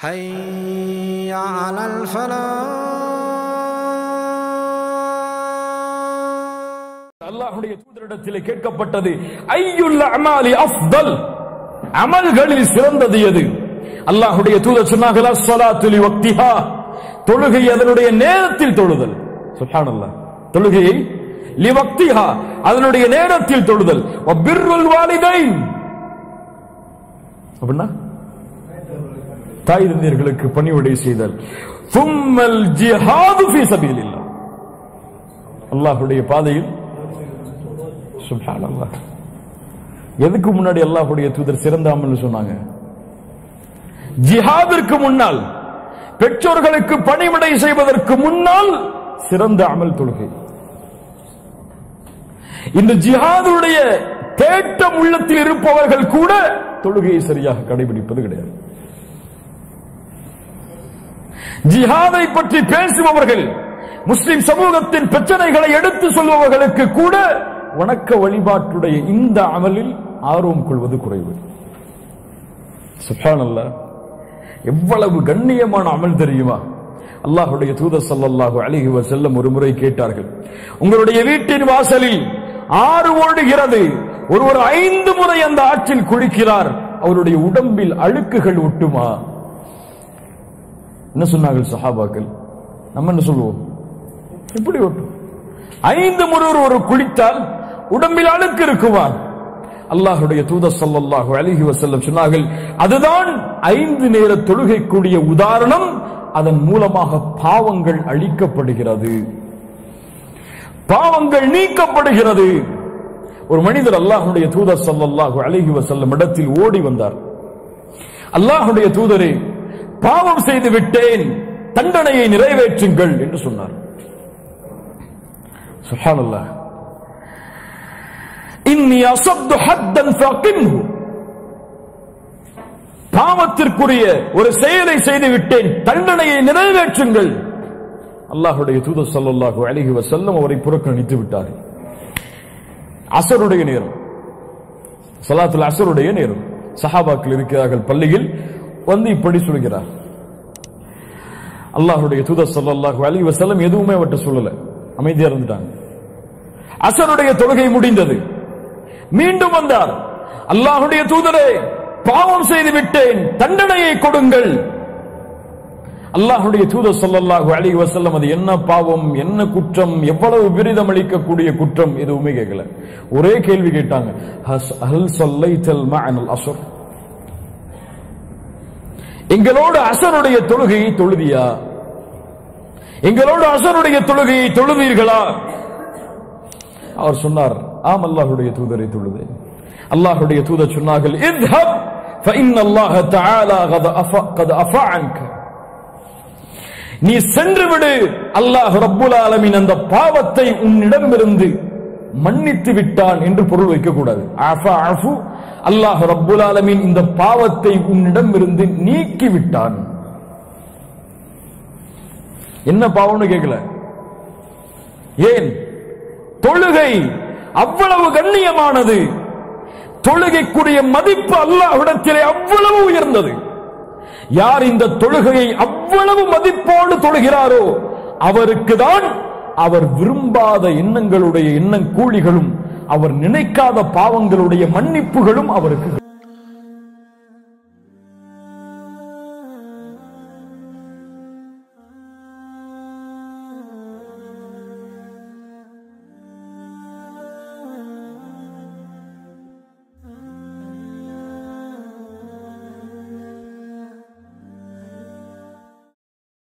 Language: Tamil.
حي على الفلاح. அல்லாஹ்வுடைய தூதரிடத்திலே கேட்கப்பட்டது, ஐயுல் அமாலி அஃதல், அமல்களில் சிறந்தது எது? அல்லாஹ்வுடைய தூதர் சொன்னார்கள், அஸ்ஸலாத்து லிவக்திஹா, தொழுகை அதனுடைய நேரத்தில் தொழுதல். சுப்ஹானல்லாஹ், தொழுகையை லிவக்திஹா, அதனுடைய நேரத்தில் தொழுதல். வபிர்ருல் வாலிதைன், அப்படின்னா தாய் தந்தையர்களுக்கு பணிவிடை செய்தல். சும்மல் ஜிஹாது ஃபீ சபீலில்லாஹ், அல்லாஹ்வுடைய பாதையில். சுப்ஹானல்லாஹ், எதுக்கு முன்னாடி அல்லாஹ்வுடைய தூதர் சிறந்த அமல்னு சொன்னாங்க? ஜிஹாதிற்கு முன்னால், பெற்றோர்களுக்கு பணிவிடை செய்வதற்கு முன்னால் சிறந்த அமல் தொழுகை. இந்த ஜிஹாதுடைய தேட்டம் உள்ளத்தில் இருப்பவர்கள் கூட தொழுகையை சரியாக கடைபிடிப்பது கிடையாது. ஜிஹாதை பற்றி பேசுபவர்கள், முஸ்லிம் சமூகத்தின் பிரச்சனைகளை எடுத்து சொல்பவர்களுக்கு கூட வணக்க வழிபாட்டுடைய இந்த அமலில் ஆர்வம் கொள்வது குறைவு. சுப்ஹானல்லாஹ், எவ்வளவு கண்ணியமான அமல் தெரியுமா? அல்லாஹ்வுடைய தூதர் ஸல்லல்லாஹு அலைஹி வஸல்லம் ஒரு முறை கேட்டார்கள், உங்களுடைய வீட்டின் வாசலில் ஆறு ஓடுகிறது, ஒருவர் 5 முறை அந்த ஆற்றில் குளிக்கிறார், அவருடைய உடம்பில் அழுக்குகள் ஒட்டுமா? என்ன சொன்னார்கள் சஹாபாக்கள்? நம்ம என்ன சொல்லுவோம்? எப்படி ஒட்டும்? 5 முறை ஒரு குளித்தால் உடம்பில் அழுக்கு இருக்குமா? அல்லாஹ்வுடைய தூதர் ஸல்லல்லாஹு அலைஹி வஸல்லம் சொன்னார்கள், அதுதான் 5 நேர தொழுகைக்குரிய உதாரணம். அதன் மூலமாக பாவங்கள் அழிக்கப்படுகிறது, பாவங்கள் நீக்கப்படுகிறது. ஒரு மனிதர் அல்லாஹ்வுடைய தூதர் ஸல்லல்லாஹு அலைஹி வஸல்லம் இடத்தில் ஓடி வந்தார். அல்லாஹ்வுடைய தூதரே, பாவம் செய்து விட்டேன், தண்டனையை நிறைவேற்றுங்கள் என்று சொன்னார். சுப்ஹானல்லாஹ், இன்னி அஸப்து ஹத்தன் ஃபகின்ஹு, பாவத்திற்குரிய ஒரு செயலை செய்து விட்டேன், தண்டனையை நிறைவேற்றுங்கள். அல்லாஹ்வுடைய தூதர் ஸல்லல்லாஹு அலைஹி வஸல்லம் அவரை புறக்கணித்து விட்டார்கள். அஸருடைய நேரம், ஸலாத்துல் அஸருடைய நேரம். சஹாபாக்கள் இருக்கிறார்கள் பள்ளியில், வந்து இப்படி சொல்கிறார். அல்லாஹ்வுடைய தூதர் ஸல்லல்லாஹு அலைஹி வஸல்லம் எதுவுமே அவர்ட்ட சொல்லல, அமைதியா இருந்துட்டாங்க. அஸருடைய தொழுகை முடிந்தது. மீண்டும் வந்தார். அல்லாஹ்வுடைய தூதரே, பாவம் செய்து விட்டேன், தண்டனையை கொடுங்கள். அல்லாஹ்வுடைய தூதர் ஸல்லல்லாஹு அலைஹி வஸல்லம் அது என்ன பாவம், என்ன குற்றம், எவ்வளவு விரிதம் அளிக்கக்கூடிய குற்றம் எதுவுமே கேட்கல. ஒரே கேள்வி கேட்டாங்க, ஹல் ஸல்லைத்தல் மஅனல் அஸ்ர், எங்களோடு அஸருடைய தொழுகையை தொழுதியா? எங்களோடு அஸருடைய தொழுகையை தொழுவீர்களா? அவர் சொன்னார், ஆம் அல்லாஹ்வுடைய தூதரை தொழுதேன். அல்லாஹ்வுடைய தூதர் சொன்னார்கள், இத்ஹப் ஃபஇன்ன அல்லாஹ தஆலா கத் அஃபா அன்க, நீ சென்று விடு, அல்லாஹ் ரப்புல் ஆலமீன் அந்த பாவத்தை உன்னிடமிருந்து மன்னித்து விட்டான் என்று பொருள் வைக்க கூடாது. அஃபா அஃபு, அல்லாஹ் ரப்புல் ஆலமீன் இந்த பாவத்தை உன்னிடமிருந்து நீக்கி விட்டான். என்ன பாவம்னு கேட்கல. ஏன்? தொழுகை அவ்வளவு கண்ணியமானது, தொழுகைக்குரிய மதிப்பு அல்லாஹ்விடத்திலே அவ்வளவு உயர்ந்தது. யார் இந்த தொழுகையை அவ்வளவு மதிப்போடு தொழுகிறாரோ அவருக்கு தான் அவர் விரும்பாத எண்ணங்களுடைய எண்ணம் கூலிகளும், அவர் நினைக்காத பாவங்களுடைய மன்னிப்புகளும் அவருக்கு